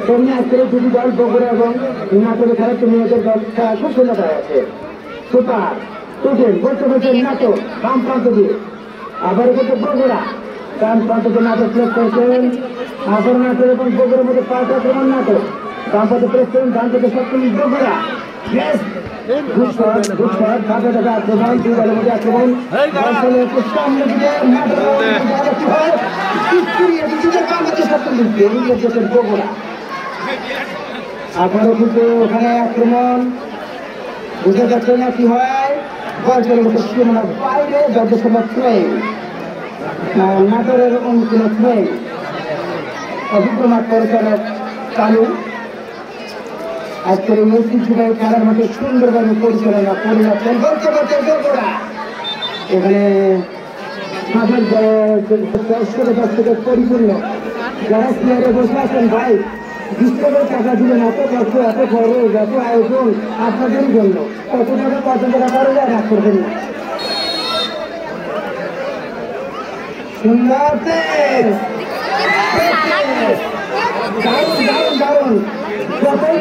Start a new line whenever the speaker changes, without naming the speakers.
তেমনি আজকের দুটি দল বগুড়া এবং নাটোরে খেলা মেয়েদের দল খেলা খুব সুন্দর আছে। সুপার টুটেন বসে বসে নাটক বাম প্রান্ত দিয়ে, আবার বলছে বগুড়া ডান প্রান্ত দিয়ে নাটক প্লেস করেছেন। আবার নাটক এবং বগুড়ার মধ্যে পাল্টা আক্রমণ নাটক, বাম প্রান্তে প্লেস করেন, ডান প্রান্তে সপ্তমী বগুড়া। আক্রমণ দুই দলের মধ্যে আক্রমণ বগুড়া। আবারও কিন্তু ওখানে আক্রমণ বুঝে যাচ্ছে না কি হয়। বয়সের মতো সীমানা বাইরে যজ্ঞসভা ফ্রেম নাটোরের অনুকূল ফ্রেম অভিজ্ঞ মাঠ পরিচালক চালু। আজকের এই ঐতিহ্যবাহী খেলার মাঠে সুন্দরভাবে পরিচালনা করে যাচ্ছেন বলতে বলতে বগুড়া। এখানে থেকে পরিপূর্ণ যারা প্লেয়ারে বসে আছেন ভাই, বিশ্বকে টাকা দিলেন, এত কষ্ট, এত খরচ, এত আয়োজন আপনাদের জন্য, কত টাকা পর্যন্ত করে যায় রাগ করবেন না। সুন্দর দারুণ দারুণ দারুণ যতই